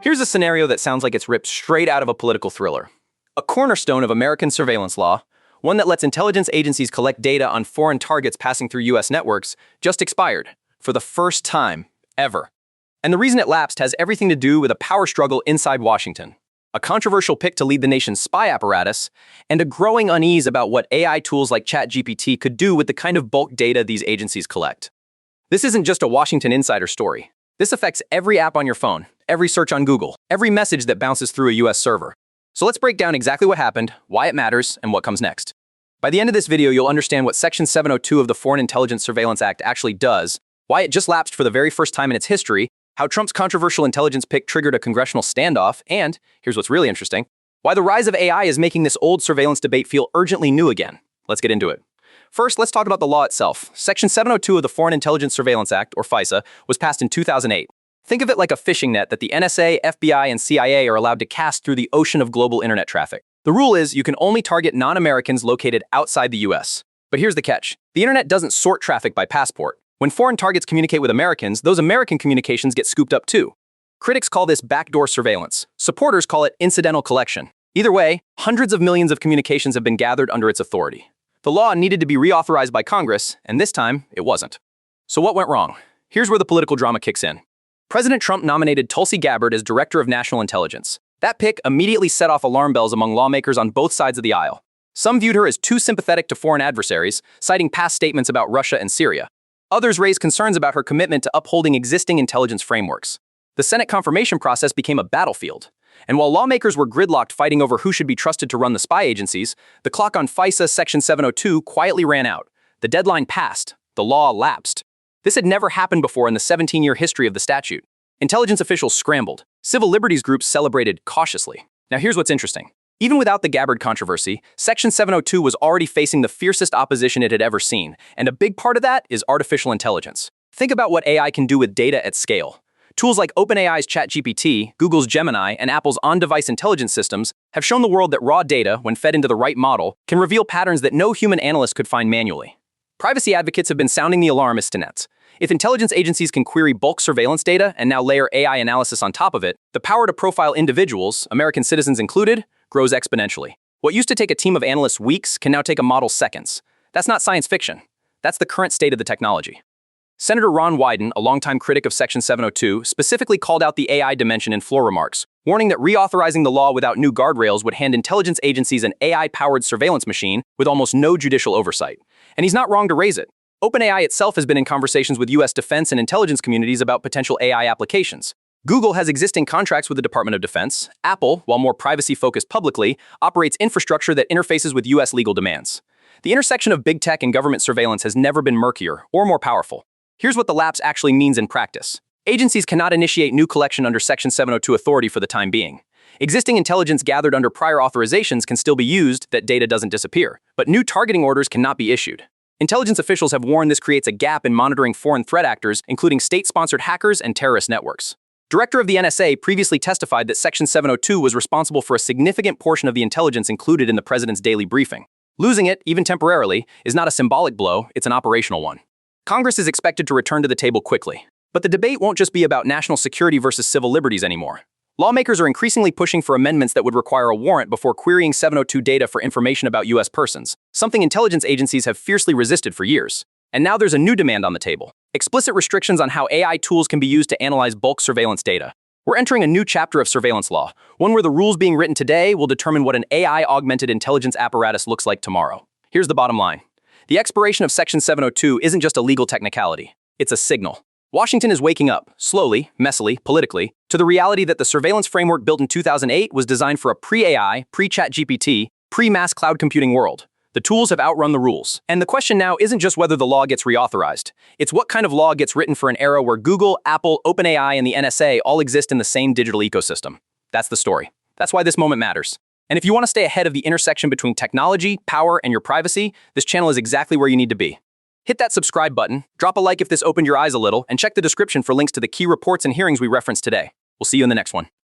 Here's a scenario that sounds like it's ripped straight out of a political thriller. A cornerstone of American surveillance law, one that lets intelligence agencies collect data on foreign targets passing through U.S. networks, just expired, for the first time ever. And the reason it lapsed has everything to do with a power struggle inside Washington, a controversial pick to lead the nation's spy apparatus, and a growing unease about what AI tools like ChatGPT could do with the kind of bulk data these agencies collect. This isn't just a Washington insider story. This affects every app on your phone, every search on Google, every message that bounces through a US server. So let's break down exactly what happened, why it matters, and what comes next. By the end of this video, you'll understand what Section 702 of the Foreign Intelligence Surveillance Act actually does, why it just lapsed for the very first time in its history, how Trump's controversial intelligence pick triggered a congressional standoff, and, here's what's really interesting, why the rise of AI is making this old surveillance debate feel urgently new again. Let's get into it. First, let's talk about the law itself. Section 702 of the Foreign Intelligence Surveillance Act, or FISA, was passed in 2008. Think of it like a fishing net that the NSA, FBI, and CIA are allowed to cast through the ocean of global internet traffic. The rule is you can only target non-Americans located outside the US. But here's the catch. The internet doesn't sort traffic by passport. When foreign targets communicate with Americans, those American communications get scooped up too. Critics call this backdoor surveillance. Supporters call it incidental collection. Either way, hundreds of millions of communications have been gathered under its authority. The law needed to be reauthorized by Congress, and this time, it wasn't. So what went wrong? Here's where the political drama kicks in. President Trump nominated Tulsi Gabbard as Director of National Intelligence. That pick immediately set off alarm bells among lawmakers on both sides of the aisle. Some viewed her as too sympathetic to foreign adversaries, citing past statements about Russia and Syria. Others raised concerns about her commitment to upholding existing intelligence frameworks. The Senate confirmation process became a battlefield. And while lawmakers were gridlocked fighting over who should be trusted to run the spy agencies, the clock on FISA Section 702 quietly ran out. The deadline passed. The law lapsed. This had never happened before in the 17-year history of the statute. Intelligence officials scrambled. Civil liberties groups celebrated cautiously. Now here's what's interesting. Even without the Gabbard controversy, Section 702 was already facing the fiercest opposition it had ever seen, and a big part of that is artificial intelligence. Think about what AI can do with data at scale. Tools like OpenAI's ChatGPT, Google's Gemini, and Apple's on-device intelligence systems have shown the world that raw data, when fed into the right model, can reveal patterns that no human analyst could find manually. Privacy advocates have been sounding the alarm as stinets. If intelligence agencies can query bulk surveillance data and now layer AI analysis on top of it, the power to profile individuals, American citizens included, grows exponentially. What used to take a team of analysts weeks can now take a model seconds. That's not science fiction. That's the current state of the technology. Senator Ron Wyden, a longtime critic of Section 702, specifically called out the AI dimension in floor remarks, warning that reauthorizing the law without new guardrails would hand intelligence agencies an AI-powered surveillance machine with almost no judicial oversight. And he's not wrong to raise it. OpenAI itself has been in conversations with U.S. defense and intelligence communities about potential AI applications. Google has existing contracts with the Department of Defense. Apple, while more privacy-focused publicly, operates infrastructure that interfaces with U.S. legal demands. The intersection of big tech and government surveillance has never been murkier or more powerful. Here's what the lapse actually means in practice. Agencies cannot initiate new collection under Section 702 authority for the time being. Existing intelligence gathered under prior authorizations can still be used, that data doesn't disappear. But new targeting orders cannot be issued. Intelligence officials have warned this creates a gap in monitoring foreign threat actors, including state-sponsored hackers and terrorist networks. Director of the NSA previously testified that Section 702 was responsible for a significant portion of the intelligence included in the president's daily briefing. Losing it, even temporarily, is not a symbolic blow, it's an operational one. Congress is expected to return to the table quickly. But the debate won't just be about national security versus civil liberties anymore. Lawmakers are increasingly pushing for amendments that would require a warrant before querying 702 data for information about U.S. persons, something intelligence agencies have fiercely resisted for years. And now there's a new demand on the table: explicit restrictions on how AI tools can be used to analyze bulk surveillance data. We're entering a new chapter of surveillance law, one where the rules being written today will determine what an AI-augmented intelligence apparatus looks like tomorrow. Here's the bottom line. The expiration of Section 702 isn't just a legal technicality. It's a signal. Washington is waking up, slowly, messily, politically, to the reality that the surveillance framework built in 2008 was designed for a pre-AI, pre-ChatGPT, pre-mass cloud computing world. The tools have outrun the rules. And the question now isn't just whether the law gets reauthorized. It's what kind of law gets written for an era where Google, Apple, OpenAI, and the NSA all exist in the same digital ecosystem. That's the story. That's why this moment matters. And if you want to stay ahead of the intersection between technology, power, and your privacy, this channel is exactly where you need to be. Hit that subscribe button, drop a like if this opened your eyes a little, and check the description for links to the key reports and hearings we referenced today. We'll see you in the next one.